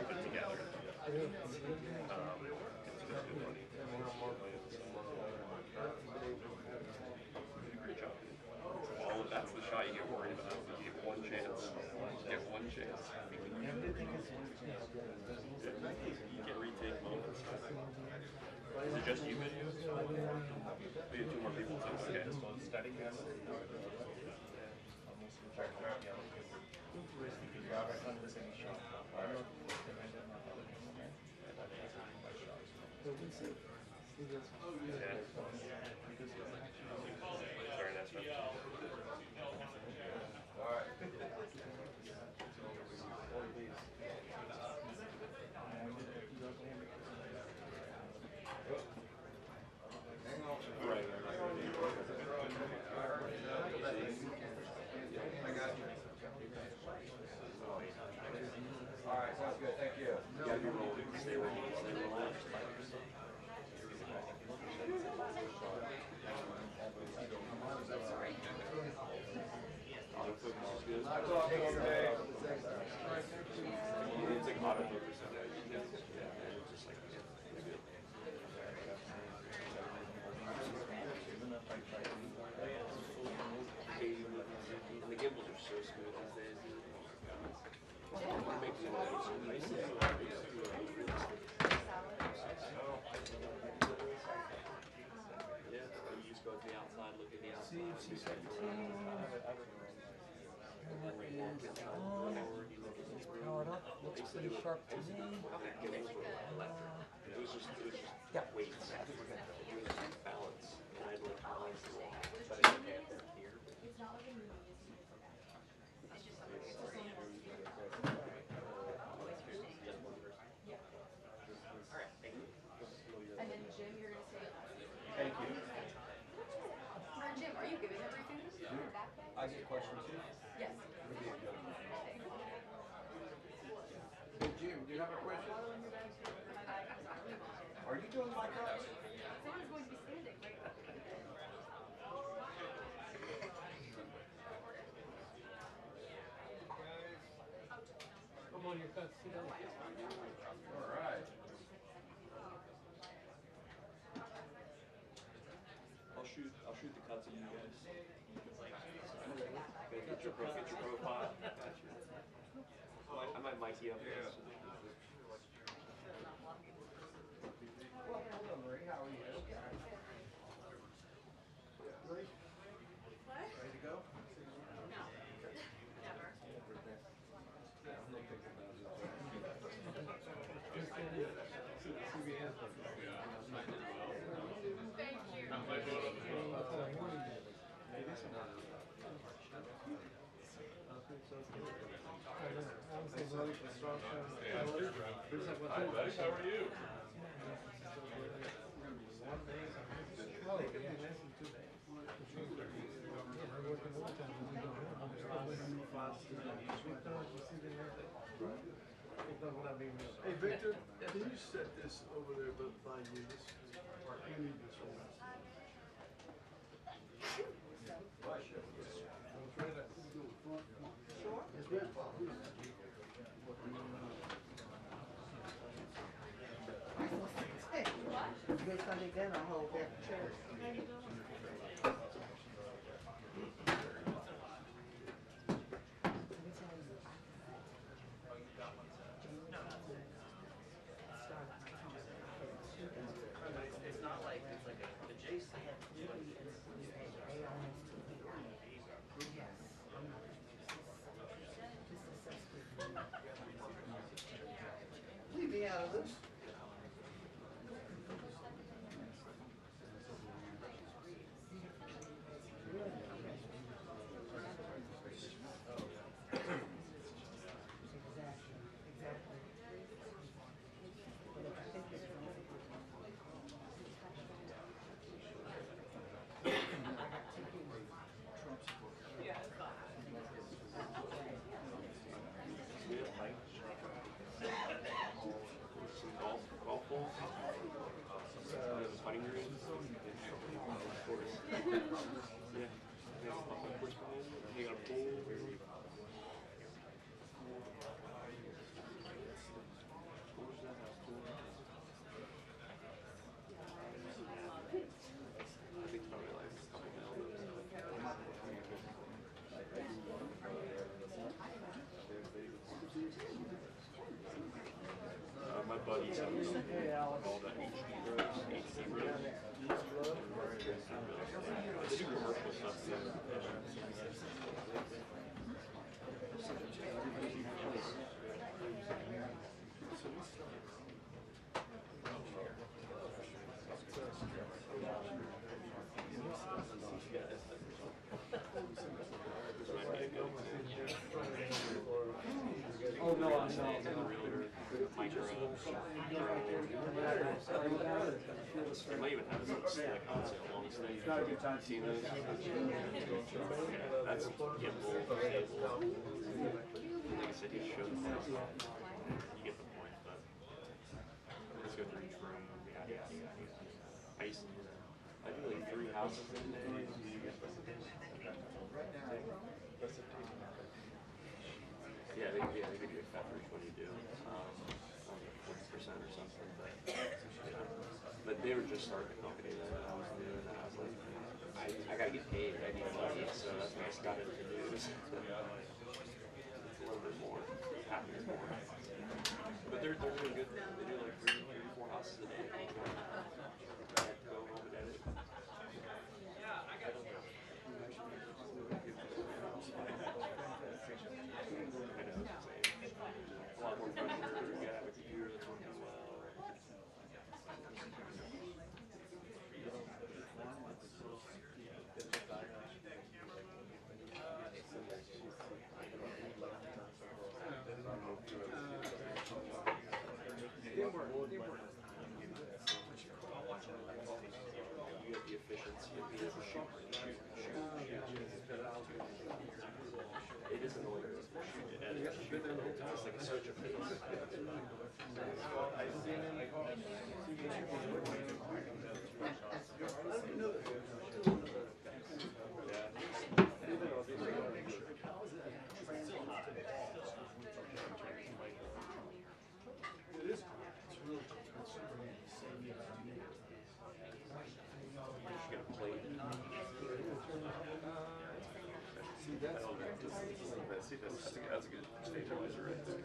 put together. Great job. Well, that's the shot you get worried about. You get one chance. You get one chance. You get retake moments. Is it just you videos? We have two more people too. Okay. Sorry, that's not. Alright, sounds good, thank you. Yeah, you're rolling. Stay rolling. Stay rolling. Autofocus is good. It's like autofocus in there. Yeah, it's just like, yeah, good. And the gimbals are so smooth these days. It makes it nice. Yeah, you just go to the outside, look at the outside. Powered up, looks pretty sharp to me. It was just weights. It was balance. And I'd like balance the wall. But I didn't have that here. And then Jim, you're going to say, Thank you. Jim, are you giving everything? I get questions too? Yes. Hey Jim, do you have a question? Are you doing my cups? Someone's going to be standing, right? Come on, your cuts, sit down. Alright. I'll shoot the cuts of you guys. Get your profile. I might mic you up. Yeah. Well, hello Marie, how are you? Ready? Ready to go? No. Never. Thank Hi, buddy. How are you? Hey Victor, can you set this over there by you? You need this one. This Sunday dinner, hold that church. It's not like it's like a adjacent. Leave me out of this. buddies have them called HD Bros. They do commercial stuff too. Oh, no, I know. They might even have some stick on it along the stage. Not a good time. Seen those? That's gimbal, stable. Like I said, he showed me. You get the point, but let's go through each room. I used to do that. I do like 3 houses in a day. Yeah, they give you a cut for each one you do. 40% or something, but they were just starting a company then, and I was new, and I was like, I gotta get paid, I need money, so that's when I got into news. It's a little bit more, happening more. But they're doing good. They do like 3 or 4 houses a day. I have to go home and edit. A lot more pressure, you gotta have a computer that's working well. You get the efficiency of being able to shoot. It is annoying to shoot it and shoot it. It's like a switch of pace. That's a good stabilizer right there.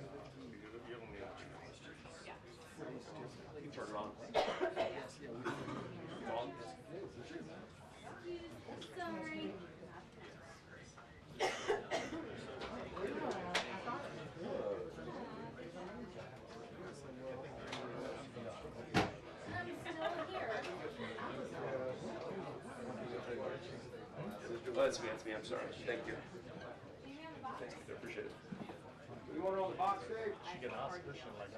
You only have to you turn it on. On. Sorry. Oh, that's me, I'm sorry. Thank you. Thanks, I appreciate it. You want it on the box stage? She can ask this and like,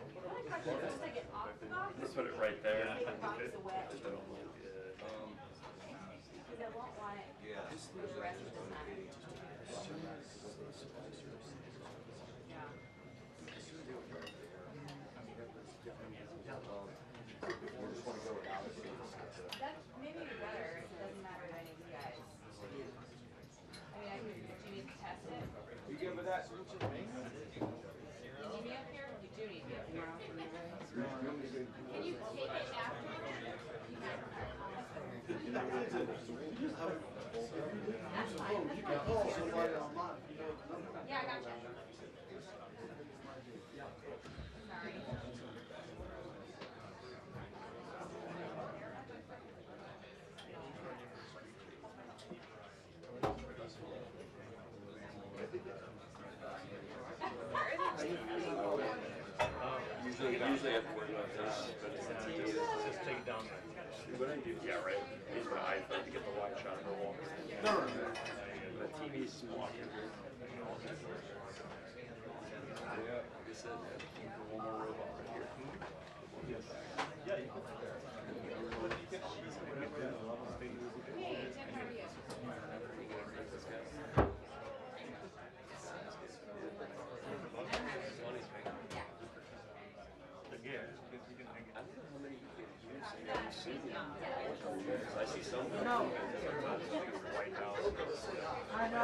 Let's put it right there. Take the box away. I don't know. Because I won't want it. Yeah. For the rest of the time. Yeah. That may be better. It doesn't matter to any of you guys. I mean, do you need to test it? You good with that? You need me up here? You do need me up here. Can you take it afterwards? That's fine. Yeah, I gotcha. Sorry. Usually I have to worry about this, but it's not just take it down. What I do, yeah, right. I use my iPhone to get the wide shot of the wall. No. The TV's small. Yeah, like I said, one more robot right here. Yeah, you can put that there. Hey, Tim, how are you? I see some. No. White House. I know.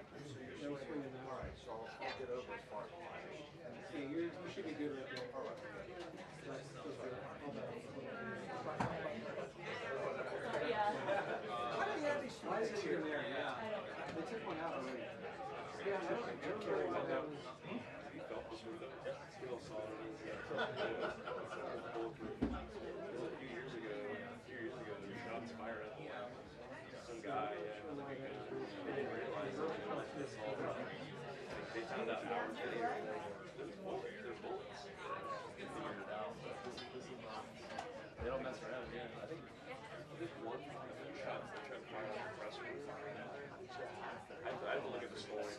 All right, so I'll should be good right there. Yeah. Why do they have these slides in there? Yeah. They took one out already. Yeah, I don't think they're carrying one out. Still solid. A few years ago, the shots fired at some guy. They didn't realize it. They found out hours later. There's bullets. They don't mess around. Yeah, I think one shot they tried to fire on the press room. I had to look at the story.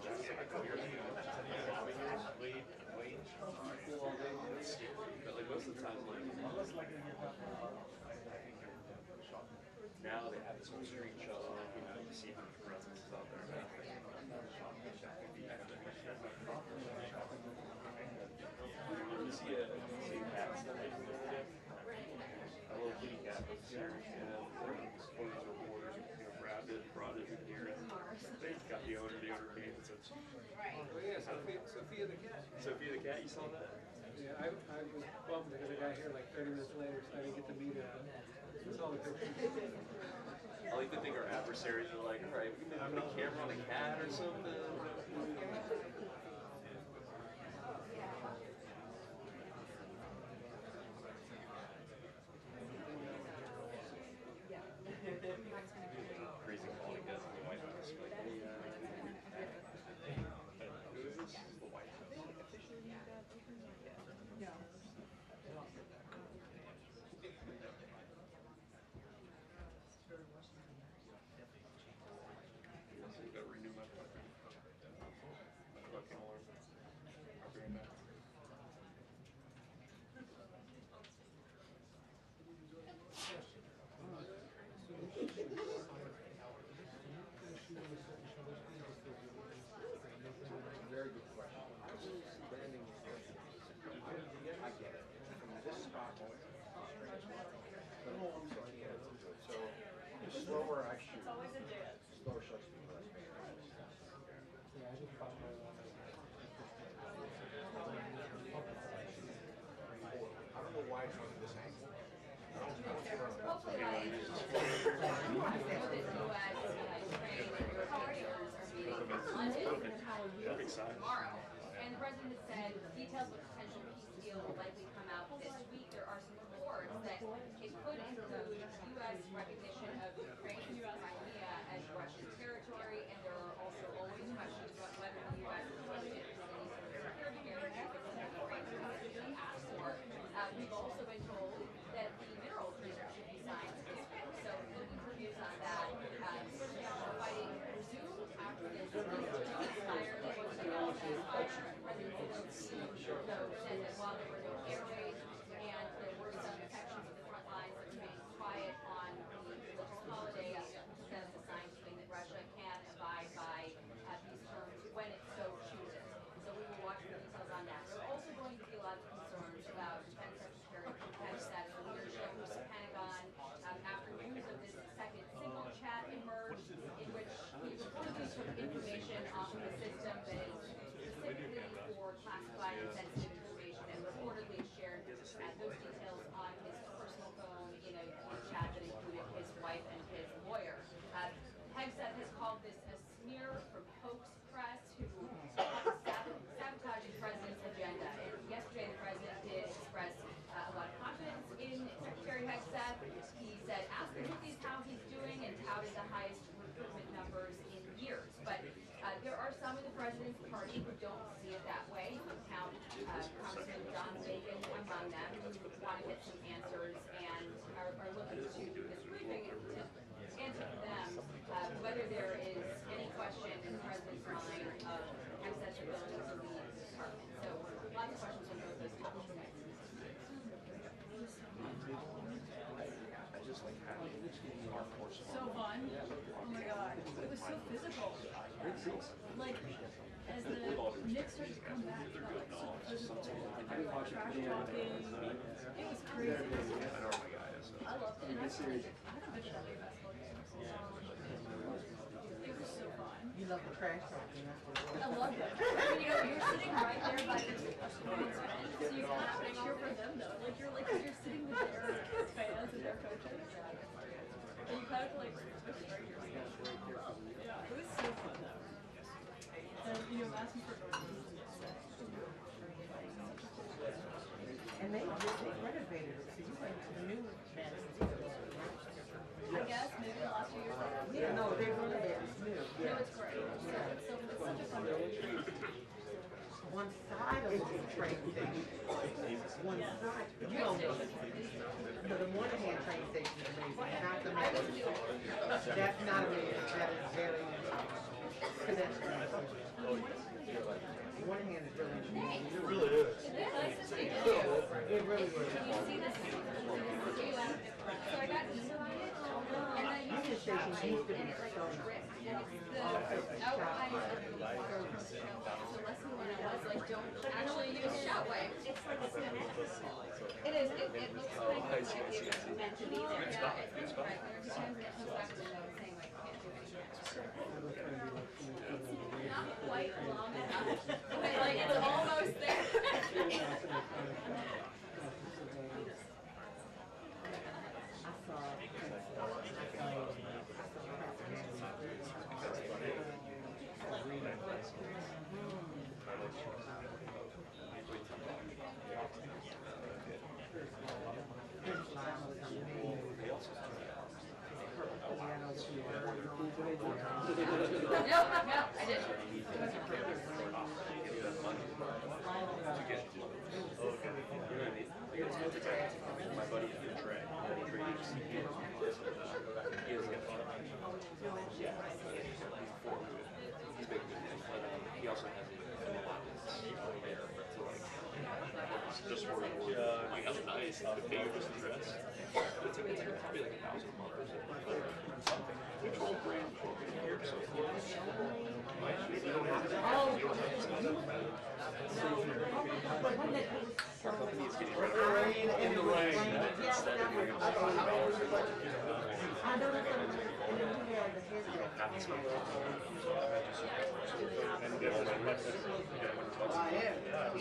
But like most of the time, now they have this whole screenshot of, you see how many presents is out there. You see a cat stuff a little kitty cat with a series, supporters or borders, grabbed it, brought it in here, and they got the owner came and said, Oh yeah, Sophia the cat. Sophia the cat, you saw that? Yeah, I was bummed because I got here like 30 minutes later, so I didn't get to meet her. It's all the pictures. I like to think our adversaries are like, all right, we can maybe put a camera on a cat or something. Crazy calling guys in the White House. Like, who is this? This is the White House. So you gotta renew my fucking alarm. I'll bring it back. Very good question. Landing is I get it. From this spot, but no, I'm sorry, yeah, it's good. So the slower I shoot, slower shutter speed, less pain. Yeah, I just found my I don't know why it's on this angle. Hopefully by the end of the year, Perfect size. tomorrow. And the president has said details of a potential peace deal will likely come out this week. There are some reports that it could include U.S. recognition of Ukraine and Crimea as Russian territory, and there are also always questions about whether the U.S. is interested in any sort of security guarantee that Ukraine has asked for. We've also been told that the mineral agreement should be signed this week, so looking for news on that. Fighting resumed after this ceasefire that was announced as President Zelensky said that while there were no air raids and there were some sections of the front lines that remained quiet on the religious holiday, that's a sign saying that Russia can abide by these terms when it so chooses. So we will watch for details on that. There are also going to be a lot of concerns about Defense Secretary Pentagon, the leadership of the Pentagon, after news of this second signal chat emerged, in which he reportedly took information off of the system that is specifically for classified and sensitive information, and reportedly shared those details on his personal phone in a chat that included his wife and his lawyer. Hegseth has called this a smear from hoax press who sabotage the president's agenda. And yesterday the president did express a lot of confidence in Secretary Hegseth. He said, ask him how he's doing, and touted the highest recruitment numbers in years. But there are some in the president's party who don't see it that way. You count Congressman John Bacon among them, who want to get some answers and are looking to this briefing to answer for them whether there is any question in the president's mind of Hegseth's ability to lead the department. So lots of questions on both those topics today. I just like having our force. So fun. Oh my god. It was so physical. Like, as the Knicks started to come back, it felt like so physical. Everyone trash talking. It was crazy. I know where my guy is. I loved it. And I haven't been to that big basketball game in so long. It was so fun. You love the trash talking. I loved it. I mean, you know, you're sitting right there by the students' bench, it's kind of cheer for them though. Like you're sitting with their fans and their coaches. And you kind of like yeah, it was so fun though. And asking for And they renovated it, so you went to the new Madison Theater. I guess maybe the last few years. Yeah, no, they renovated it new. No, it's great. It's such a fun building. One side of the train station. One side. You don't know. But the Moynihan train station is amazing. Not the Madison. That's not amazing. That is very pedestrian. Moynihan is really amazing. It really is. Nice to see you. It really is. Can you see this? So I got email and I Union used Station used to be and it like so nice. dripped and it's the outline of the water from the show. So lesson one was like don't actually use shout wipes. It's like a it is. It looks like it's meant to be there. Yeah, it's right. There's times it comes back to the show saying like can't do anything. It's not quite long enough, but like it's almost there. No, I didn't. My buddy did track. He has got he's big, but he also has a allowance there to like just for like that's nice. The pay just the dress. It's like probably like $1,000 a month or something. 12 grand a year, so you don't have to. Our company is getting rid of Rain in the rain. Yes, that was. I don't know how hours like I know that. And then we had the headset. I am. That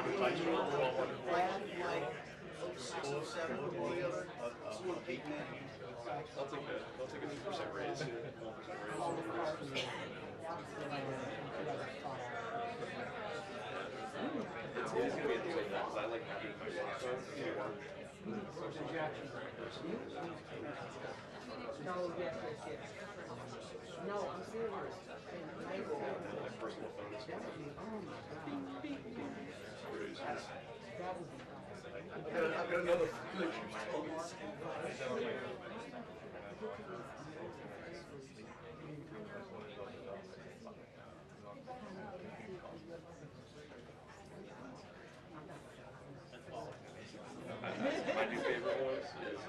was like 7 all together. I'll take a 2% raise. 1% raise. It's gonna be a way that I like having No, yes. No, I'm serious. my personal phone is That would be, oh my God. That would be I've got another picture. My new favorite ones is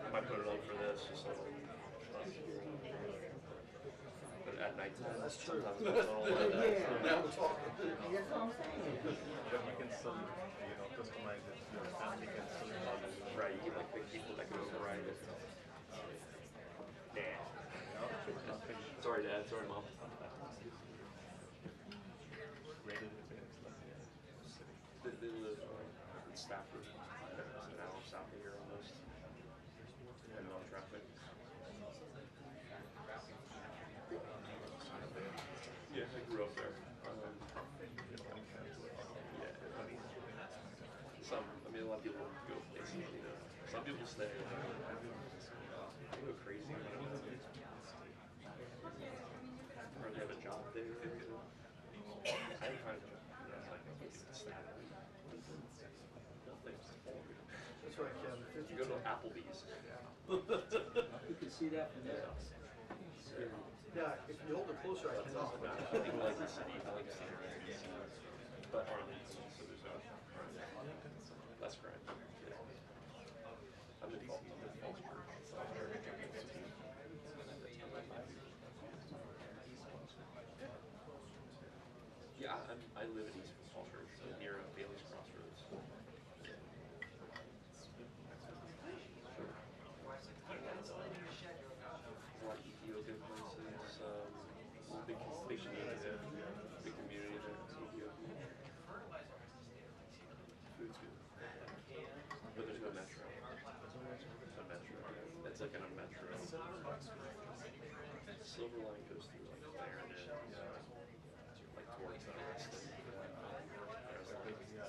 I might put it on for this just so but at night time That's true. sometimes it's a little Now we're talking. That's what I'm saying. You can still, customize it. And you can still call it. right, you get like big people that can override it. Dad. Sorry Dad, sorry Mom. They live in Stafford, it's an hour south of here almost, depending on traffic. Yeah, I grew up there. A lot of people go places, some people stay, they go crazy, or they have a job there. I didn't find a job. That's right, Kevin. You go to Applebee's. You can see that from there. Yeah, if you hold it closer, I can tell. I think I like the city, I like the city. But Arlington, so there's less crime. Yeah. I'm in Falls Church. Yeah, I live in East Falls Church, so near Bailey's Crossroads. A lot of Ethiopian places, big community there, Ethiopia. Food's good. But there's no metro. There's no metro. It's like in a metro. Silver Line goes through like Clarendon, like towards the west.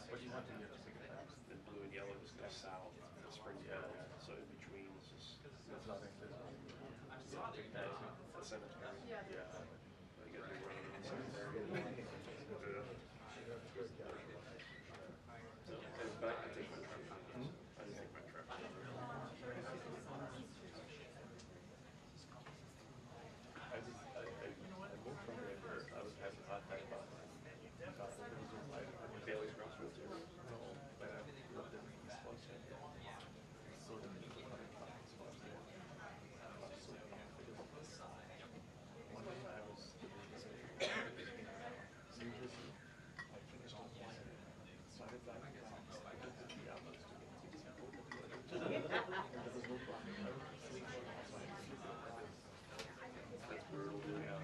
What do you want to do? And blue and yellow just go south to Springfield. So in between is just It's nothing. the cemetery. Yeah. You got the road and the cemetery. So, but I take my truck. I just take my truck. I moved from there. I was having a hard time about Bailey's Crossroads here. no, but I lived in East Boston. So the people coming from East Boston. So one day I was so usually I finished on one and started back and I took the 3 hours to get to these people. There was no problem. I would sleep on my That's brutal, dude. I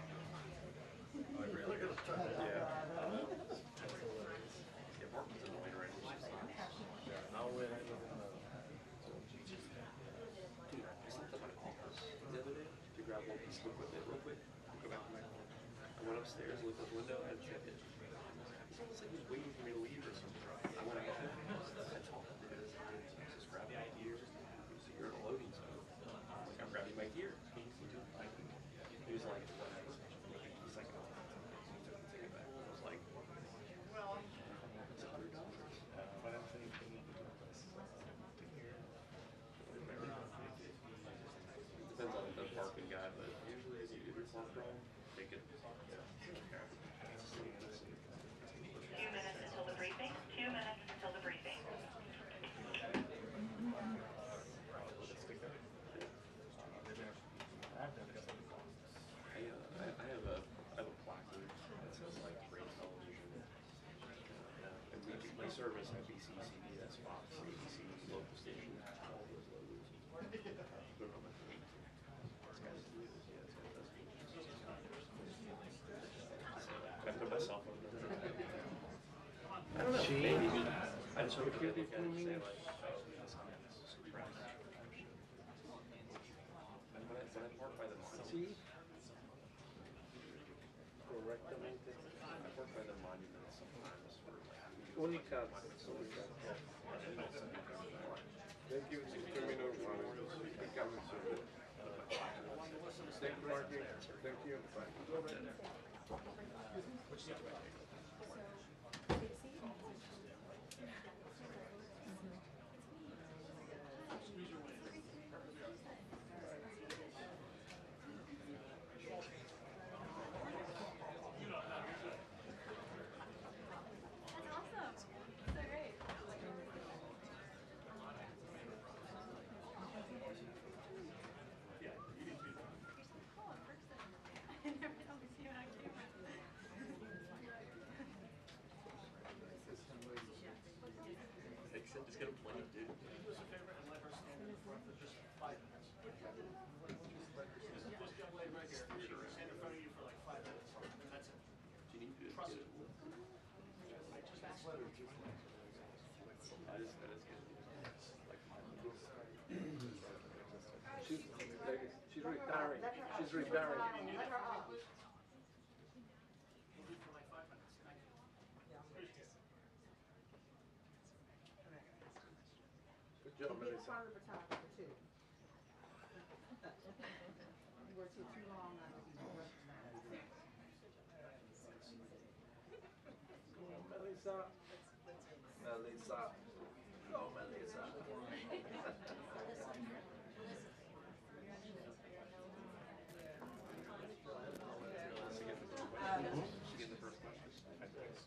really got to try that. That's hilarious. Yeah, Markman's annoying right now. Now when I live in Dude, I slept at my office the other day to grab one piece of equipment real quick. Go back to my car. I went upstairs, looked out the window, I had to check it. It's like he was waiting for me to leave or something. I went out there, I talked to him. Just grabbing my gear. He was here at a loading zone. I'm like, I'm grabbing my gear. He was like, he's like, oh, he took the ticket back. I was like, well, it's $100. but I'm thinking Depends on the parking guy, but usually if you're parked wrong, take it. Yeah. 2 minutes until the briefing. 2 minutes until the briefing. I have a placard that says like great television. And we service NBC, CBS, Fox, ABC, local stations, all those logos. They're on my phone. This guy's weird. Yeah, this guy does weird. I put my cell phone number. I don't know. Maybe. I just hope you look at it and say like, oh, this guy's suppressed. And when I park by the monument. I work by the monument sometimes for like Unicat. Thank you. Thank you. Just get a plane, dude. Do you need to trust it? That is good. She's retiring. She's retiring. Let her off. Good job, Get in Melissa. front of the photographer too. You were too long not to be recognized. Melissa. Melissa. Oh, Melissa. She get the first question. Oh my gosh.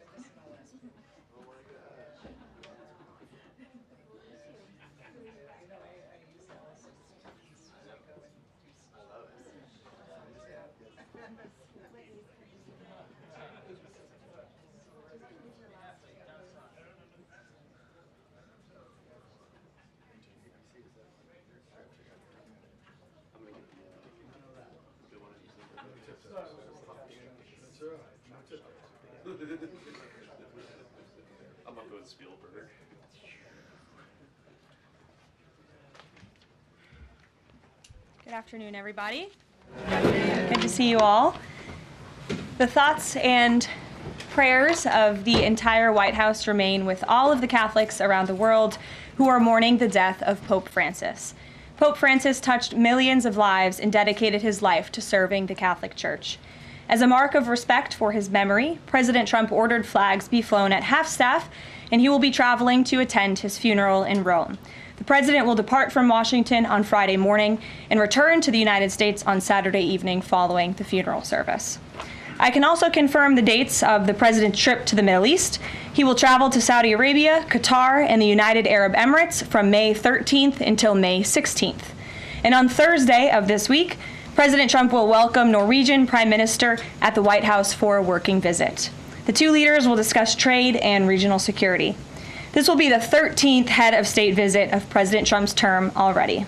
I'm gonna get the good one of these. That's right. I'm gonna go with Spielberg. Good afternoon, everybody. Good to see you all. The thoughts and prayers of the entire White House remain with all of the Catholics around the world who are mourning the death of Pope Francis. Pope Francis touched millions of lives and dedicated his life to serving the Catholic Church. As a mark of respect for his memory, President Trump ordered flags be flown at half-staff, and he will be traveling to attend his funeral in Rome. The president will depart from Washington on Friday morning and return to the United States on Saturday evening following the funeral service. I can also confirm the dates of the president's trip to the Middle East. He will travel to Saudi Arabia, Qatar, and the United Arab Emirates from May 13th until May 16th. And on Thursday of this week, President Trump will welcome Norwegian Prime Minister at the White House for a working visit. The two leaders will discuss trade and regional security. This will be the 13th head of state visit of President Trump's term already.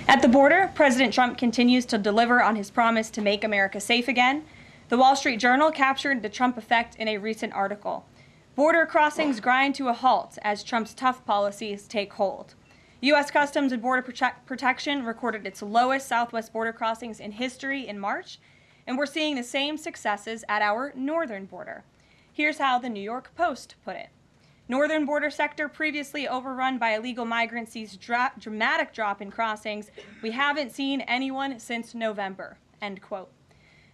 At the border, President Trump continues to deliver on his promise to make America safe again. The Wall Street Journal captured the Trump effect in a recent article. Border crossings grind to a halt as Trump's tough policies take hold. U.S. Customs and Border Protection recorded its lowest southwest border crossings in history in March, and we're seeing the same successes at our northern border. Here's how the New York Post put it. Northern border sector previously overrun by illegal migrants sees dramatic drop in crossings. We haven't seen anyone since November, end quote.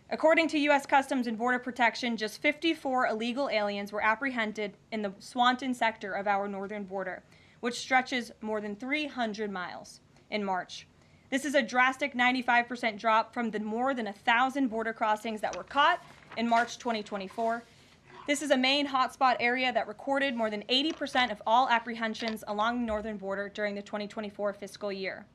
According to U.S. Customs and Border Protection, just 54 illegal aliens were apprehended in the Swanton sector of our northern border, which stretches more than 300 miles in March. This is a drastic 95% drop from the more than 1,000 border crossings that were caught in March 2024. This is a main hotspot area that recorded more than 80% of all apprehensions along the northern border during the 2024 fiscal year.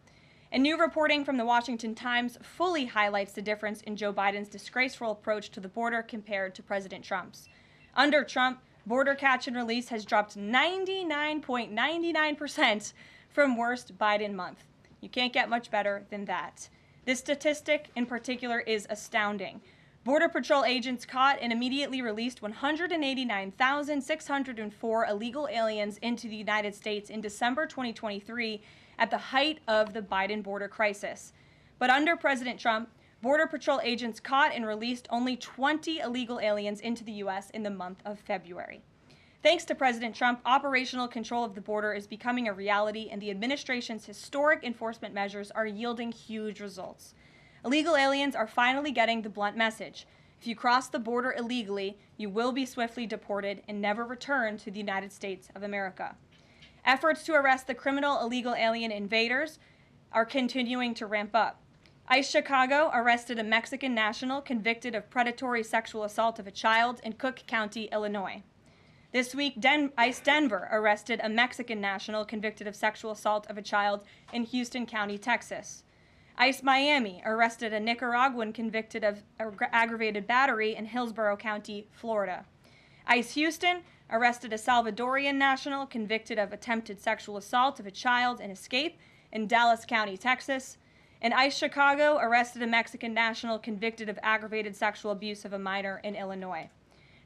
And new reporting from the Washington Times fully highlights the difference in Joe Biden's disgraceful approach to the border compared to President Trump's. Under Trump, border catch and release has dropped 99.99% from worst Biden month. You can't get much better than that. This statistic in particular is astounding. Border Patrol agents caught and immediately released 189,604 illegal aliens into the United States in December 2023 at the height of the Biden border crisis. But under President Trump, Border Patrol agents caught and released only 20 illegal aliens into the U.S. in the month of February. Thanks to President Trump, operational control of the border is becoming a reality, and the administration's historic enforcement measures are yielding huge results. Illegal aliens are finally getting the blunt message. If you cross the border illegally, you will be swiftly deported and never return to the United States of America. Efforts to arrest the criminal illegal alien invaders are continuing to ramp up. ICE Chicago arrested a Mexican national convicted of predatory sexual assault of a child in Cook County, Illinois. This week, ICE Denver arrested a Mexican national convicted of sexual assault of a child in Houston County, Texas. ICE Miami arrested a Nicaraguan convicted of aggravated battery in Hillsborough County, Florida. ICE Houston arrested a Salvadorian national convicted of attempted sexual assault of a child in Escape in Dallas County, Texas. And ICE Chicago arrested a Mexican national convicted of aggravated sexual abuse of a minor in Illinois.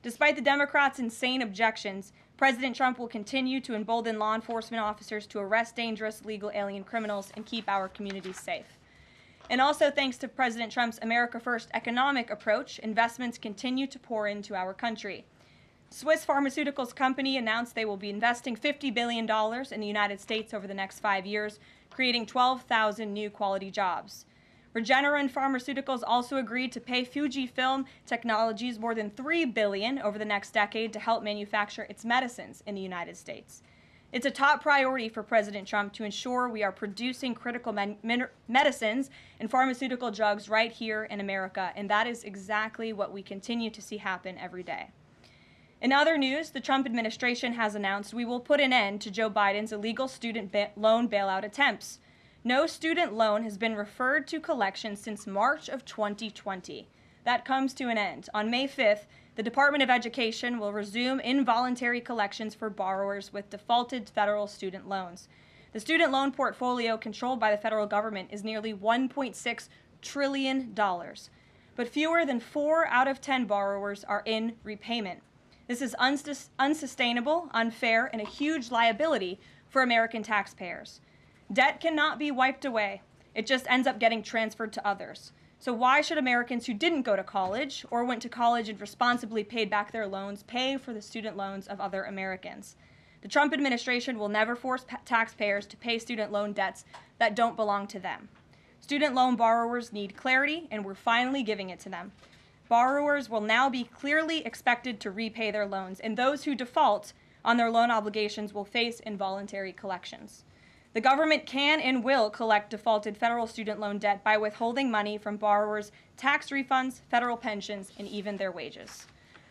Despite the Democrats' insane objections, President Trump will continue to embolden law enforcement officers to arrest dangerous legal alien criminals and keep our communities safe. And also thanks to President Trump's America First economic approach, investments continue to pour into our country. Swiss pharmaceuticals company announced they will be investing $50 billion in the United States over the next 5 years, creating 12,000 new quality jobs. Regeneron Pharmaceuticals also agreed to pay Fujifilm Technologies more than $3 billion over the next decade to help manufacture its medicines in the United States. It's a top priority for President Trump to ensure we are producing critical medicines and pharmaceutical drugs right here in America, and that is exactly what we continue to see happen every day. In other news, the Trump administration has announced we will put an end to Joe Biden's illegal student loan bailout attempts. No student loan has been referred to collection since March of 2020. That comes to an end. On May 5th, the Department of Education will resume involuntary collections for borrowers with defaulted federal student loans. The student loan portfolio controlled by the federal government is nearly $1.6 trillion, but fewer than 4 out of 10 borrowers are in repayment. This is unsustainable, unfair, and a huge liability for American taxpayers. Debt cannot be wiped away. It just ends up getting transferred to others. So why should Americans who didn't go to college or went to college and responsibly paid back their loans pay for the student loans of other Americans? The Trump administration will never force taxpayers to pay student loan debts that don't belong to them. Student loan borrowers need clarity, and we're finally giving it to them. Borrowers will now be clearly expected to repay their loans, and those who default on their loan obligations will face involuntary collections. The government can and will collect defaulted federal student loan debt by withholding money from borrowers' tax refunds, federal pensions, and even their wages.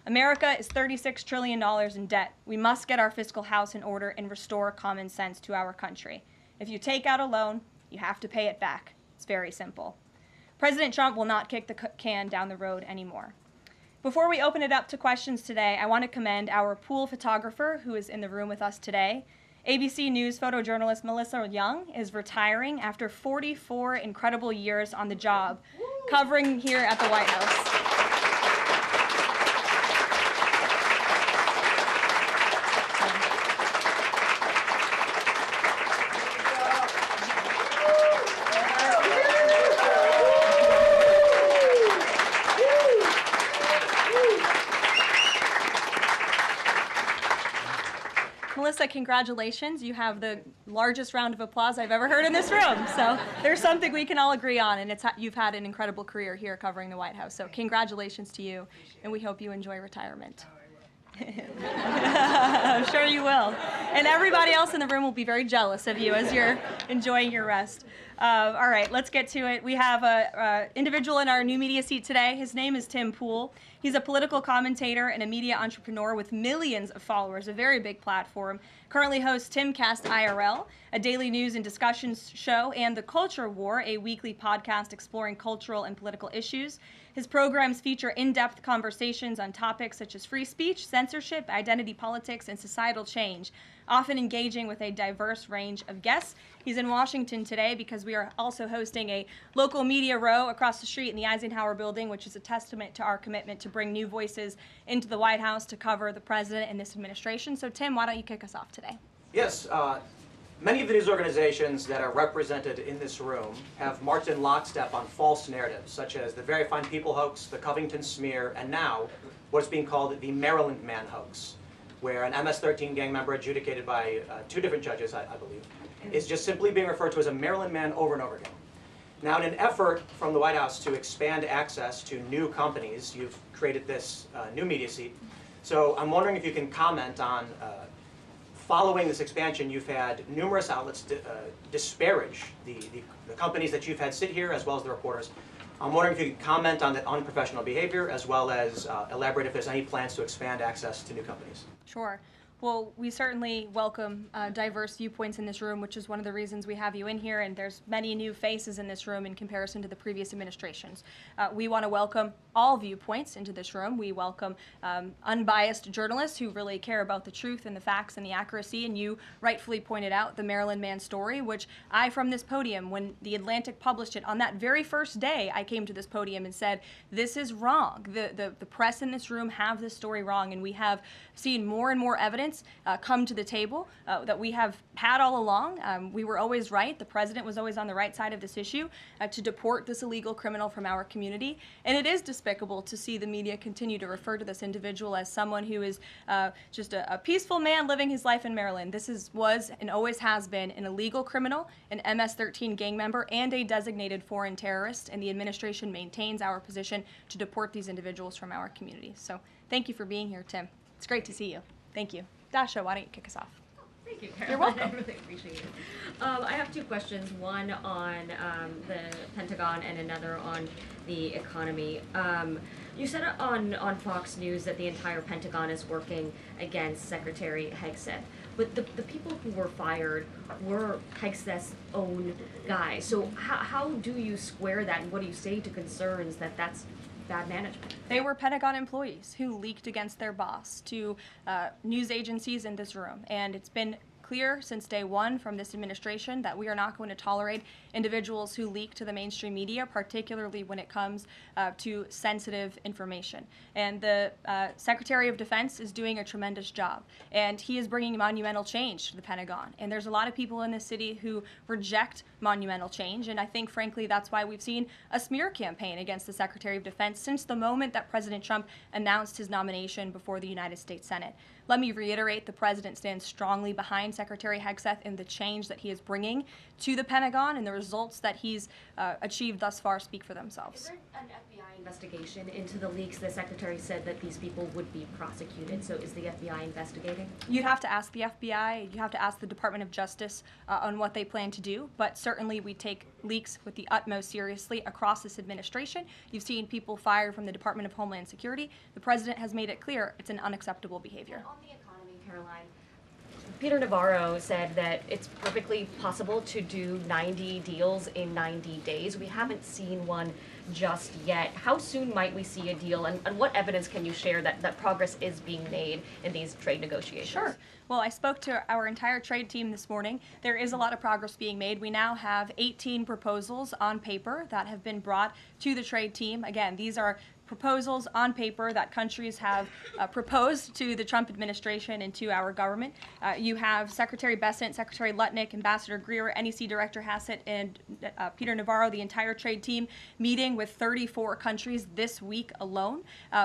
America is $36 trillion in debt. We must get our fiscal house in order and restore common sense to our country. If you take out a loan, you have to pay it back. It's very simple. President Trump will not kick the can down the road anymore. Before we open it up to questions today, I want to commend our pool photographer who is in the room with us today. ABC News photojournalist Melissa Young is retiring after 44 incredible years on the job, covering here at the White House. Melissa, congratulations. You have the largest round of applause I've ever heard in this room. So there's something we can all agree on, and you've had an incredible career here covering the White House. So congratulations to you, and we hope you enjoy retirement. I'm sure you will. And everybody else in the room will be very jealous of you as you're enjoying your rest. All right, let's get to it. We have an individual in our new media seat today. His name is Tim Pool. He's a political commentator and a media entrepreneur with millions of followers, a very big platform. Currently hosts Timcast IRL, a daily news and discussions show, and The Culture War, a weekly podcast exploring cultural and political issues. His programs feature in-depth conversations on topics such as free speech, censorship, identity politics, and societal change, often engaging with a diverse range of guests. He's in Washington today because we are also hosting a local media row across the street in the Eisenhower building, which is a testament to our commitment to bring new voices into the White House to cover the president and this administration. So Tim, why don't you kick us off today? Yes. Many of the news organizations that are represented in this room have marched in lockstep on false narratives, such as the Very Fine People hoax, the Covington smear, and now what's being called the Maryland Man hoax, where an MS-13 gang member adjudicated by two different judges, I believe, is just simply being referred to as a Maryland Man over and over again. Now, in an effort from the White House to expand access to new companies, you've created this new media seat. So I'm wondering if you can comment on following this expansion, you've had numerous outlets disparage the companies that you've had sit here, as well as the reporters. I'm wondering if you could comment on the unprofessional behavior, as well as elaborate if there's any plans to expand access to new companies. Sure. Well, we certainly welcome diverse viewpoints in this room, which is one of the reasons we have you in here, and there's many new faces in this room in comparison to the previous administrations. We want to welcome all viewpoints into this room. We welcome unbiased journalists who really care about the truth and the facts and the accuracy, and you rightfully pointed out the Maryland Man story, which I, from this podium, when The Atlantic published it, on that very first day, I came to this podium and said, this is wrong. The press in this room have this story wrong, and we have seen more and more evidence come to the table that we have had all along. We were always right. The president was always on the right side of this issue to deport this illegal criminal from our community. And it is despicable to see the media continue to refer to this individual as someone who is just a peaceful man living his life in Maryland. This was and always has been an illegal criminal, an MS-13 gang member, and a designated foreign terrorist. And the administration maintains our position to deport these individuals from our community. So thank you for being here, Tim. It's great to see you. Thank you. Dasha, why don't you kick us off? Thank you, Karoline. You're welcome. I really appreciate it. I have two questions, one on the Pentagon and another on the economy. You said on Fox News that the entire Pentagon is working against Secretary Hegseth, but the people who were fired were Hegseth's own guys. So how do you square that, and what do you say to concerns that that's bad management? They were Pentagon employees who leaked against their boss to news agencies in this room, and it's been clear since day one from this administration that we are not going to tolerate individuals who leak to the mainstream media, particularly when it comes to sensitive information. And the Secretary of Defense is doing a tremendous job, and he is bringing monumental change to the Pentagon. And there's a lot of people in this city who reject monumental change, and I think, frankly, that's why we've seen a smear campaign against the Secretary of Defense since the moment that President Trump announced his nomination before the United States Senate. Let me reiterate, the President stands strongly behind Secretary Hegseth in the change that he is bringing to the Pentagon, and the results that he's achieved thus far speak for themselves. Is there an FBI investigation into the leaks? The Secretary said that these people would be prosecuted, so is the FBI investigating? You'd have to ask the FBI, you have to ask the Department of Justice on what they plan to do, but certainly we take leaks with the utmost seriously across this administration. You've seen people fired from the Department of Homeland Security. The President has made it clear it's an unacceptable behavior. On the economy, Caroline, Peter Navarro said that it's perfectly possible to do 90 deals in 90 days. We haven't seen one just yet. How soon might we see a deal, and what evidence can you share that progress is being made in these trade negotiations? Sure. Well, I spoke to our entire trade team this morning. There is a lot of progress being made. We now have 18 proposals on paper that have been brought to the trade team. Again, these are proposals on paper that countries have proposed to the Trump administration and to our government. You have Secretary Bessent, Secretary Lutnick, Ambassador Greer, NEC Director Hassett, and Peter Navarro, the entire trade team, meeting with 34 countries this week alone.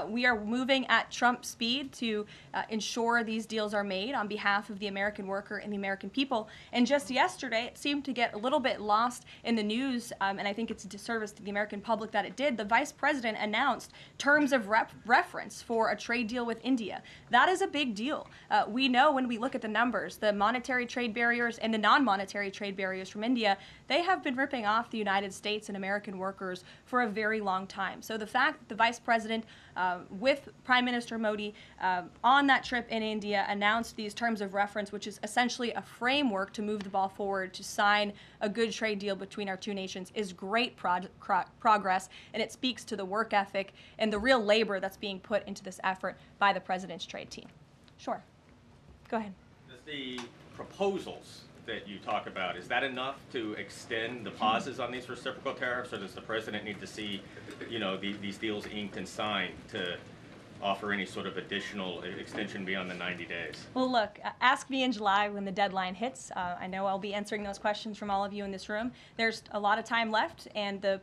We are moving at Trump speed to ensure these deals are made on behalf of the American worker and the American people. And just yesterday, it seemed to get a little bit lost in the news, and I think it's a disservice to the American public that it did. The Vice President announced terms of reference for a trade deal with India. That is a big deal. We know when we look at the numbers, the monetary trade barriers and the non-monetary trade barriers from India, they have been ripping off the United States and American workers for a very long time. So the fact that the Vice President with Prime Minister Modi on that trip in India announced these terms of reference, which is essentially a framework to move the ball forward to sign a good trade deal between our two nations, is great progress, and it speaks to the work ethic and the real labor that's being put into this effort by the President's trade team. Sure. Go ahead. The proposals that you talk about, is that enough to extend the pauses on these reciprocal tariffs, or does the President need to see, you know, these deals inked and signed to offer any sort of additional extension beyond the 90 days? Well, look, ask me in July when the deadline hits. I know I'll be answering those questions from all of you in this room. There's a lot of time left, and the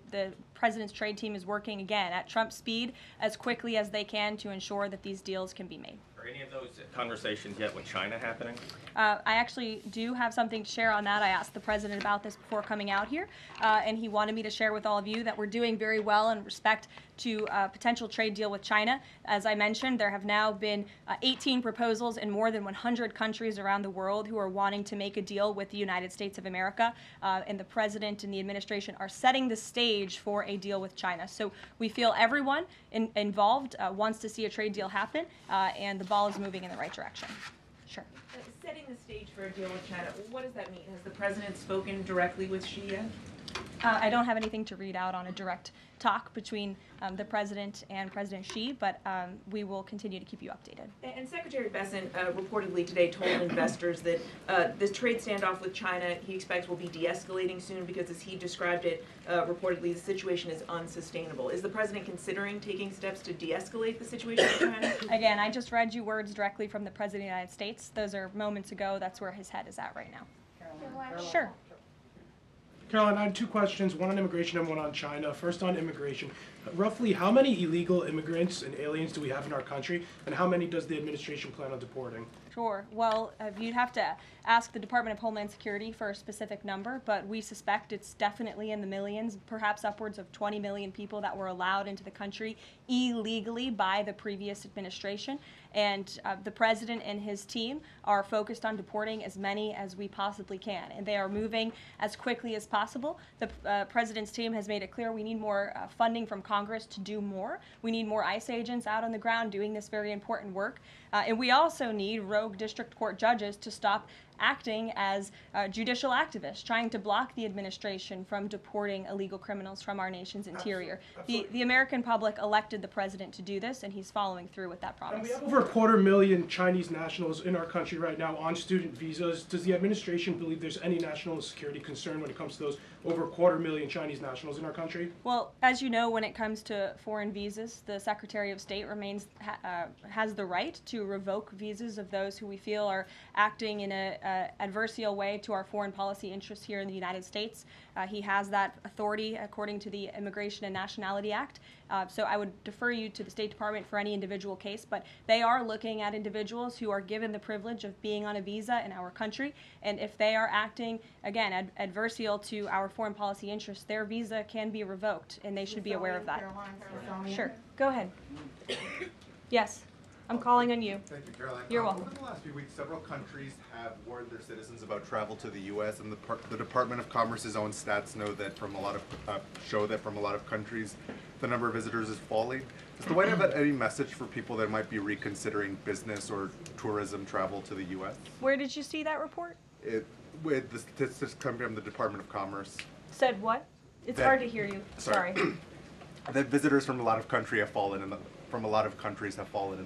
President's trade team is working, again, at Trump speed as quickly as they can to ensure that these deals can be made. Are any of those conversations yet with China happening? I actually do have something to share on that. I asked the President about this before coming out here, and he wanted me to share with all of you that we're doing very well in respect to a potential trade deal with China. As I mentioned, there have now been 18 proposals in more than 100 countries around the world who are wanting to make a deal with the United States of America, and the President and the administration are setting the stage for a deal with China. So we feel everyone involved wants to see a trade deal happen, and the ball is moving in the right direction. Sure. Setting the stage for a deal with China, what does that mean? Has the President spoken directly with Xi yet? I don't have anything to read out on a direct talk between the President and President Xi, but we will continue to keep you updated. And Secretary Bessent reportedly today told investors that this trade standoff with China he expects will be de-escalating soon because, as he described it, reportedly the situation is unsustainable. Is the President considering taking steps to de-escalate the situation with China? Again, I just read you words directly from the President of the United States. Those are moments ago. That's where his head is at right now. Caroline. Sure. Caroline, I had two questions, one on immigration and one on China. First on immigration. Roughly how many illegal immigrants and aliens do we have in our country, and how many does the administration plan on deporting? Sure. Well, you'd have to ask the Department of Homeland Security for a specific number, but we suspect it's definitely in the millions, perhaps upwards of 20 million people that were allowed into the country illegally by the previous administration. And the President and his team are focused on deporting as many as we possibly can, and they are moving as quickly as possible. The President's team has made it clear we need more funding from Congress to do more. We need more ICE agents out on the ground doing this very important work. And we also need rogue district court judges to stop acting as judicial activists, trying to block the administration from deporting illegal criminals from our nation's interior. The American public elected the president to do this, and he's following through with that promise. And we have over 250,000 Chinese nationals in our country right now on student visas. Does the administration believe there's any national security concern when it comes to those over 250,000 Chinese nationals in our country? Well, as you know, when it comes to foreign visas, the Secretary of State has the right to revoke visas of those who we feel are acting in a adversarial way to our foreign policy interests here in the United States. He has that authority according to the Immigration and Nationality Act. So I would defer you to the State Department for any individual case, but they are looking at individuals who are given the privilege of being on a visa in our country, and if they are acting, again, adversarial to our foreign policy interests, their visa can be revoked, and they should be aware of that. Sure, go ahead. Yes, I'm calling on you. Thank you, Caroline. You're welcome. Over the last few weeks, several countries have warned their citizens about travel to the U.S., and the Department of Commerce's own stats know that show that from a lot of countries, the number of visitors is falling. Does the White House have any message for people that might be reconsidering business or tourism travel to the U.S.? Where did you see that report? With the statistics coming from the Department of Commerce. Said what? It's hard to hear you. Sorry. That visitors from a lot of countries have fallen in the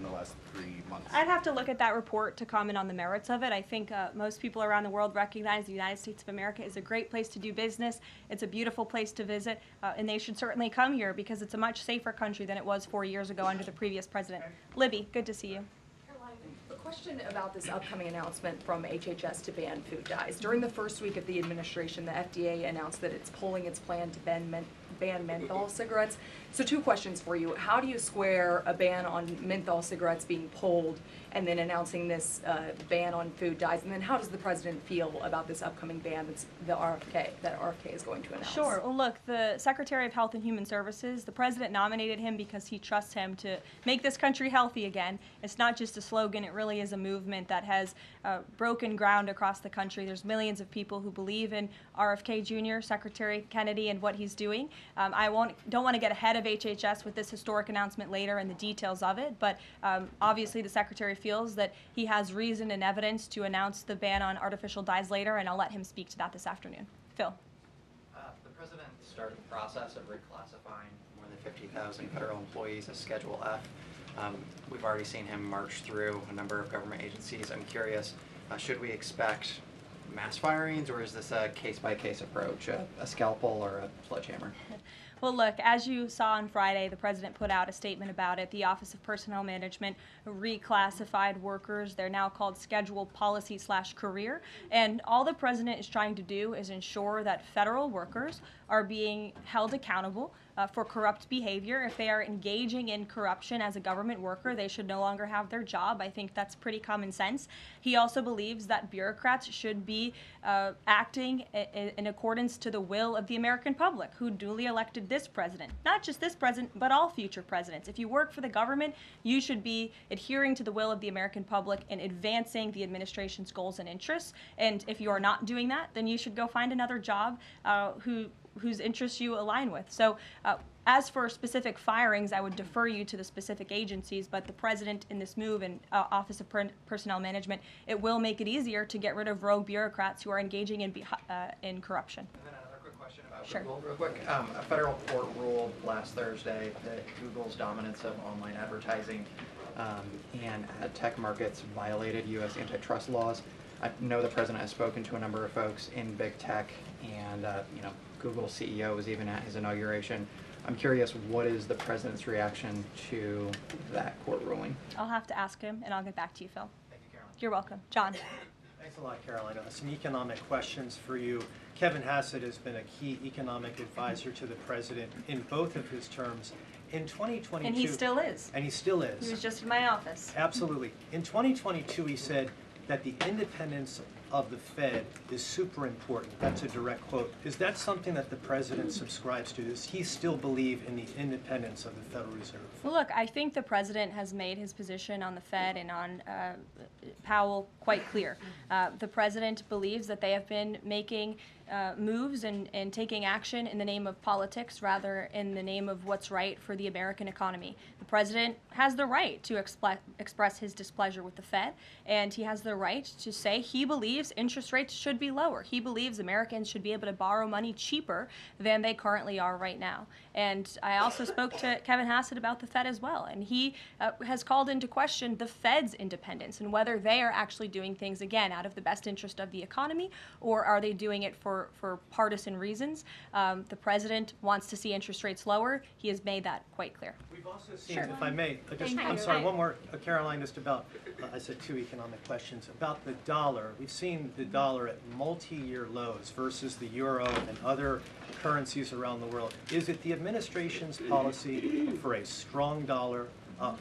last 3 months. I'd have to look at that report to comment on the merits of it. I think most people around the world recognize the United States of America is a great place to do business. It's a beautiful place to visit, and they should certainly come here because it's a much safer country than it was 4 years ago under the previous president. Libby, good to see you. A question about this upcoming announcement from HHS to ban food dyes. During the first week of the administration, the FDA announced that it's pulling its plan to ban menthol cigarettes. So 2 questions for you. How do you square a ban on menthol cigarettes being pulled and then announcing this ban on food dyes? And then how does the president feel about this upcoming ban that RFK is going to announce? Sure. Well, look, the Secretary of Health and Human Services, the president nominated him because he trusts him to make this country healthy again. It's not just a slogan. It really is a movement that has broken ground across the country. There's millions of people who believe in RFK Jr., Secretary Kennedy, and what he's doing. I don't want to get ahead of HHS with this historic announcement later and the details of it, but obviously the Secretary feels that he has reason and evidence to announce the ban on artificial dyes later, and I'll let him speak to that this afternoon. Phil. The president started the process of reclassifying more than 50,000 federal employees as Schedule F. We've already seen him march through a number of government agencies. I'm curious, should we expect mass firings, or is this a case-by-case approach, a scalpel or a sledgehammer? Well, look, as you saw on Friday, the president put out a statement about it. The Office of Personnel Management reclassified workers. They're now called Scheduled Policy/Career. And all the president is trying to do is ensure that federal workers are being held accountable for corrupt behavior. If they are engaging in corruption as a government worker, they should no longer have their job. I think that's pretty common sense. He also believes that bureaucrats should be acting in accordance to the will of the American public, who duly elected this president. Not just this president, but all future presidents. If you work for the government, you should be adhering to the will of the American public and advancing the administration's goals and interests. And if you are not doing that, then you should go find another job whose interests you align with. So as for specific firings, I would defer you to the specific agencies, but the president in this move and Office of Personnel Management, it will make it easier to get rid of rogue bureaucrats who are engaging in corruption. And then another quick question about Sure. Google real quick. A federal court ruled last Thursday that Google's dominance of online advertising and ad tech markets violated U.S. antitrust laws. I know the president has spoken to a number of folks in big tech, and Google's CEO was even at his inauguration. I'm curious, what is the president's reaction to that court ruling? I'll have to ask him, and I'll get back to you, Phil. Thank you, Caroline. You're welcome. John. Thanks a lot, Caroline. Some economic questions for you. Kevin Hassett has been a key economic advisor to the president in both of his terms. In 2022... And he still is. And he still is. He was just in my office. Absolutely. In 2022, he said that the independence of the Fed is super important. That's a direct quote. Is that something that the president subscribes to? Does he still believe in the independence of the Federal Reserve? Well, look, I think the president has made his position on the Fed and on Powell quite clear. The president believes that they have been making moves and taking action in the name of politics rather in the name of what's right for the American economy. The president has the right to express his displeasure with the Fed, and he has the right to say he believes believes interest rates should be lower. He believes Americans should be able to borrow money cheaper than they currently are right now. And I also spoke to Kevin Hassett about the Fed as well, and he has called into question the Fed's independence and whether they are actually doing things, again, out of the best interest of the economy, or are they doing it for partisan reasons. The president wants to see interest rates lower. He has made that quite clear. We've also seen, if I may, I'm sorry, one more, Karoline, just about, I said 2 economic questions, about the dollar. We've seen the dollar at multi-year lows versus the euro and other currencies around the world. Is it the administration's policy for a strong dollar?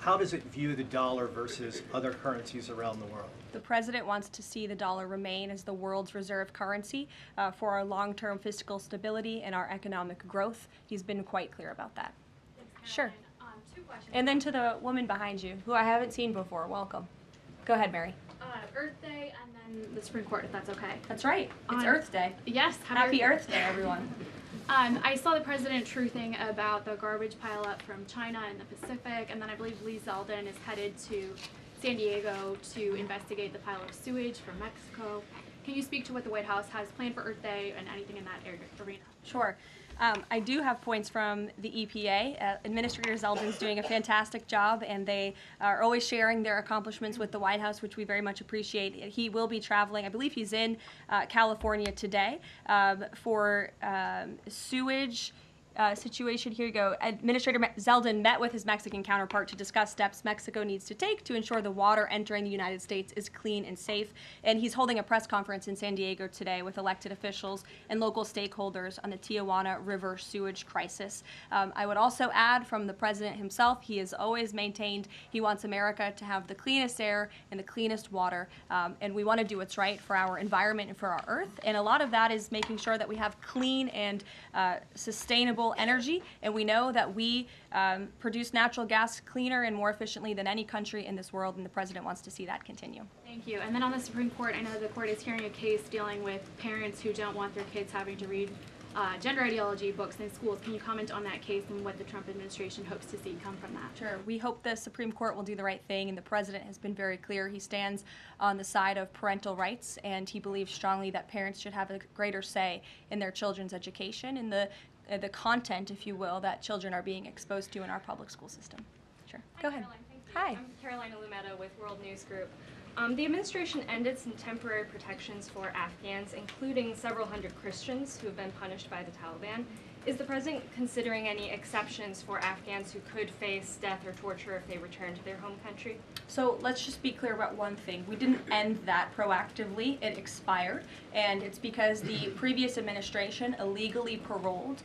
How does it view the dollar versus other currencies around the world? The president wants to see the dollar remain as the world's reserve currency for our long-term fiscal stability and our economic growth. He's been quite clear about that. Sure. 2 questions. And then to the woman behind you, who I haven't seen before, welcome. Go ahead, Mary. Earth Day and then the Supreme Court, if that's okay. That's right. It's Earth Day. Yes. Happy Earth Day, everyone. I saw the president truthing about the garbage pileup from China in the Pacific, and then I believe Lee Zeldin is headed to San Diego to investigate the pile of sewage from Mexico. Can you speak to what the White House has planned for Earth Day and anything in that arena? Sure. I do have points from the EPA. Administrator Zeldin's doing a fantastic job, and they are always sharing their accomplishments with the White House, which we very much appreciate. He will be traveling, I believe he's in California today for sewage situation. Here you go. Administrator Zeldin met with his Mexican counterpart to discuss steps Mexico needs to take to ensure the water entering the United States is clean and safe. And he's holding a press conference in San Diego today with elected officials and local stakeholders on the Tijuana River sewage crisis. I would also add from the president himself, he has always maintained he wants America to have the cleanest air and the cleanest water. And we want to do what's right for our environment and for our earth. And a lot of that is making sure that we have clean and sustainable energy, and we know that we produce natural gas cleaner and more efficiently than any country in this world, and the president wants to see that continue. Thank you. And then on the Supreme Court, I know the court is hearing a case dealing with parents who don't want their kids having to read gender ideology books in schools. Can you comment on that case and what the Trump administration hopes to see come from that? Sure. We hope the Supreme Court will do the right thing, and the president has been very clear. He stands on the side of parental rights, and he believes strongly that parents should have a greater say in their children's education and the content, if you will, that children are being exposed to in our public school system. Sure. Go ahead. Hi. I'm Karoline Leavitt with World News Group. The administration ended some temporary protections for Afghans, including several hundred Christians who have been punished by the Taliban. Is the president considering any exceptions for Afghans who could face death or torture if they return to their home country? So let's just be clear about one thing. We didn't end that proactively. It expired, and it's because the previous administration illegally paroled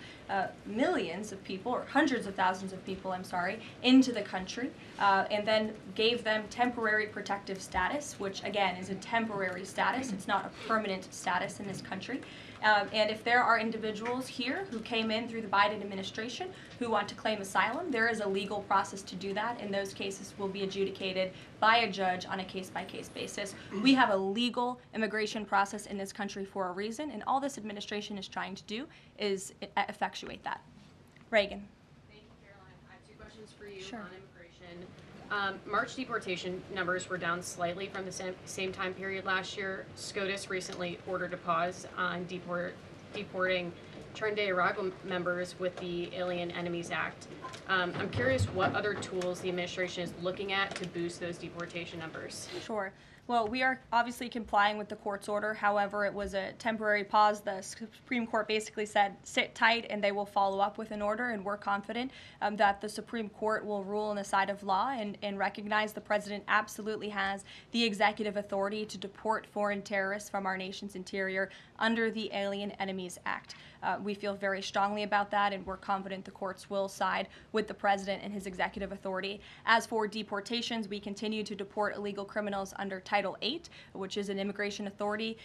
millions of people, or hundreds of thousands of people, I'm sorry, into the country, and then gave them temporary protective status, which again is a temporary status. It's not a permanent status in this country. And if there are individuals here who came in through the Biden administration who want to claim asylum, there is a legal process to do that, and those cases will be adjudicated by a judge on a case-by-case basis. We have a legal immigration process in this country for a reason, and all this administration is trying to do is effectuate that. Reagan. Thank you, Caroline. I have 2 questions for you Sure. on immigration. March deportation numbers were down slightly from the same time period last year. SCOTUS recently ordered a pause on deporting Trinidad Tobago members with the Alien Enemies Act. I'm curious what other tools the administration is looking at to boost those deportation numbers. Sure. Well, we are obviously complying with the court's order. However, it was a temporary pause. The Supreme Court basically said, sit tight, and they will follow up with an order, and we're confident that the Supreme Court will rule on the side of law and recognize the president absolutely has the executive authority to deport foreign terrorists from our nation's interior under the Alien Enemies Act. We feel very strongly about that, and we're confident the courts will side with the president and his executive authority. As for deportations, we continue to deport illegal criminals under Title VIII, which is an immigration authority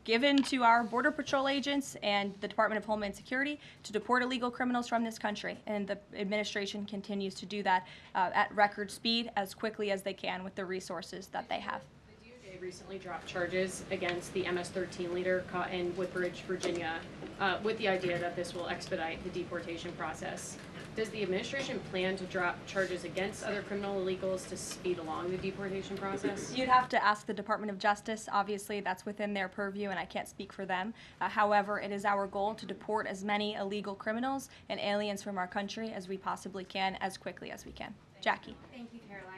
given to our Border Patrol agents and the Department of Homeland Security to deport illegal criminals from this country. And the administration continues to do that at record speed as quickly as they can with the resources that they have. They recently dropped charges against the MS-13 leader caught in Woodbridge, Virginia, with the idea that this will expedite the deportation process. Does the administration plan to drop charges against other criminal illegals to speed along the deportation process? You'd have to ask the Department of Justice. Obviously, that's within their purview, and I can't speak for them. However, it is our goal to deport as many illegal criminals and aliens from our country as we possibly can, as quickly as we can. Jackie. Thank you, Caroline.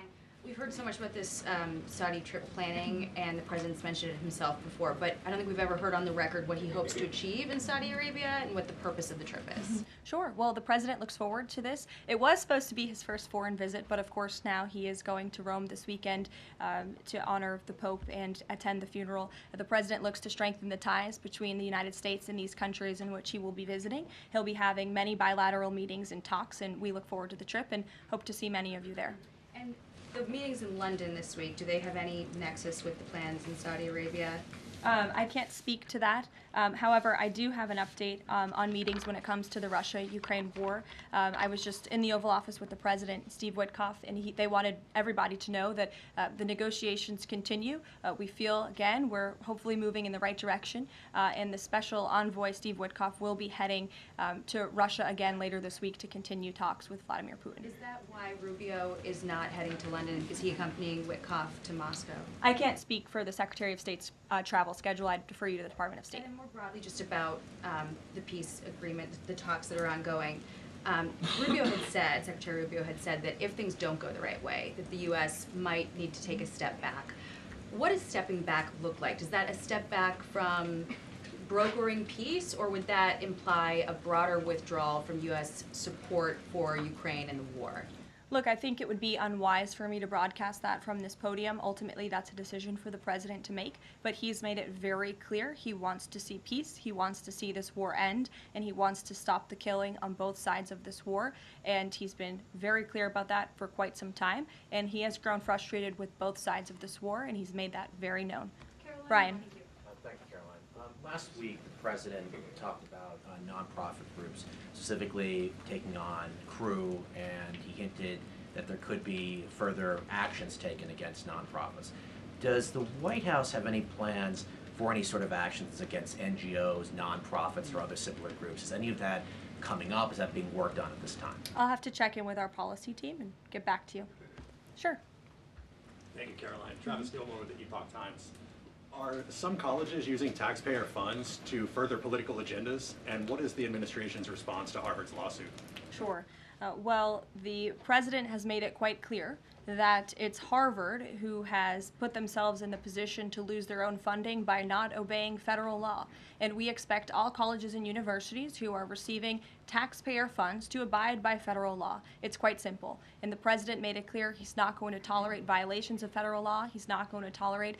We've heard so much about this Saudi trip planning, and the president's mentioned it himself before, but I don't think we've ever heard on the record what he hopes to achieve in Saudi Arabia and what the purpose of the trip is. Sure. Well, the president looks forward to this. It was supposed to be his first foreign visit, but of course now he is going to Rome this weekend to honor the Pope and attend the funeral. The president looks to strengthen the ties between the United States and these countries in which he will be visiting. He'll be having many bilateral meetings and talks, and we look forward to the trip and hope to see many of you there. And the meetings in London this week, do they have any nexus with the plans in Saudi Arabia? I can't speak to that. However, I do have an update on meetings when it comes to the Russia-Ukraine war. I was just in the Oval Office with the President, Steve Witkoff, and they wanted everybody to know that the negotiations continue. We feel, again, we're hopefully moving in the right direction, and the special envoy, Steve Witkoff, will be heading to Russia again later this week to continue talks with Vladimir Putin. Is that why Rubio is not heading to London? Is he accompanying Witkoff to Moscow? I can't speak for the Secretary of State's travel schedule. I'd defer you to the Department of State. And more broadly, just about the peace agreement, the talks that are ongoing. Rubio had said, Secretary Rubio had said that if things don't go the right way, that the U.S. might need to take a step back. What does stepping back look like? Is that a step back from brokering peace, or would that imply a broader withdrawal from U.S. support for Ukraine and the war? Look, I think it would be unwise for me to broadcast that from this podium. Ultimately, that's a decision for the president to make, but he's made it very clear he wants to see peace, he wants to see this war end, and he wants to stop the killing on both sides of this war, and he's been very clear about that for quite some time, and he has grown frustrated with both sides of this war, and he's made that very known. Brian. Thank you, Caroline. Last week, the president talked about nonprofit groups, specifically taking on crew, and he hinted that there could be further actions taken against nonprofits. Does the White House have any plans for any sort of actions against NGOs, nonprofits, or other similar groups? Is any of that coming up? Is that being worked on at this time? I'll have to check in with our policy team and get back to you. Sure. Thank you, Caroline. Travis Gilmore with the Epoch Times. Are some colleges using taxpayer funds to further political agendas? And what is the administration's response to Harvard's lawsuit? Sure. Well, the president has made it quite clear that it's Harvard who has put themselves in the position to lose their own funding by not obeying federal law. And we expect all colleges and universities who are receiving taxpayer funds to abide by federal law. It's quite simple. And the president made it clear he's not going to tolerate violations of federal law. He's not going to tolerate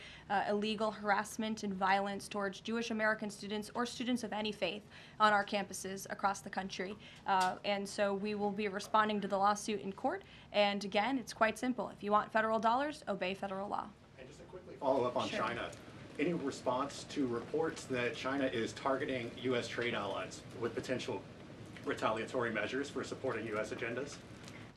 illegal harassment and violence towards Jewish American students or students of any faith on our campuses across the country. And so we will be responding to the lawsuit in court. And again, it's quite simple. If you want federal dollars, obey federal law. And just a quickly follow up on China. Any response to reports that China is targeting U.S. trade allies with potential retaliatory measures for supporting U.S. agendas?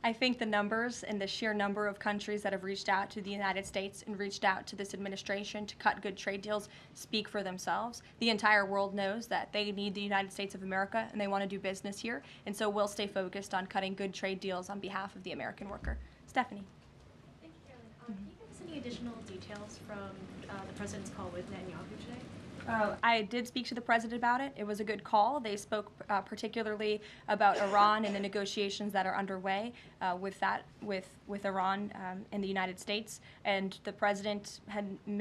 I think the numbers and the sheer number of countries that have reached out to the United States and reached out to this administration to cut good trade deals speak for themselves. The entire world knows that they need the United States of America and they want to do business here, and so we'll stay focused on cutting good trade deals on behalf of the American worker. Stephanie. Thank you, Caroline. Can you give us any additional details from the president's call with Netanyahu today? I did speak to the president about it. It was a good call. They spoke particularly about Iran and the negotiations that are underway with Iran and the United States. And the president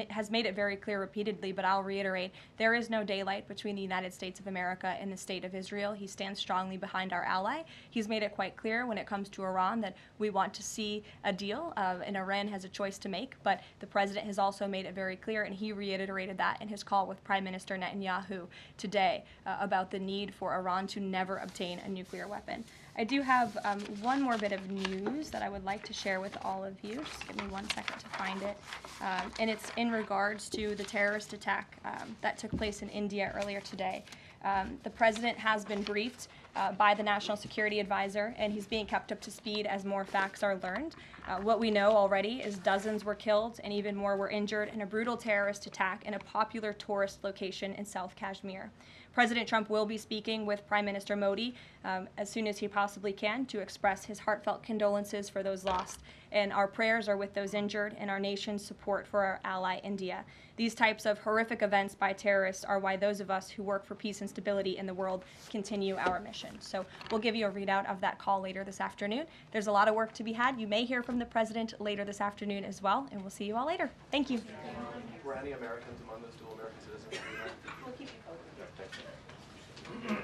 has made it very clear repeatedly, but I'll reiterate, there is no daylight between the United States of America and the state of Israel. He stands strongly behind our ally. He's made it quite clear when it comes to Iran that we want to see a deal, and Iran has a choice to make. But the president has also made it very clear, and he reiterated that in his call with Prime Minister Netanyahu today about the need for Iran to never obtain a nuclear weapon. I do have one more bit of news that I would like to share with all of you. Just give me 1 second to find it. And it's in regards to the terrorist attack that took place in India earlier today. The president has been briefed by the National Security Advisor, and he's being kept up to speed as more facts are learned. What we know already is dozens were killed and even more were injured in a brutal terrorist attack in a popular tourist location in South Kashmir. President Trump will be speaking with Prime Minister Modi as soon as he possibly can to express his heartfelt condolences for those lost. And our prayers are with those injured and our nation's support for our ally, India. These types of horrific events by terrorists are why those of us who work for peace and stability in the world continue our mission. So we'll give you a readout of that call later this afternoon. There's a lot of work to be had. You may hear from the president later this afternoon as well, and we'll see you all later. Thank you. Were any Americans among those dual American citizens? We'll keep you posted. Thanks.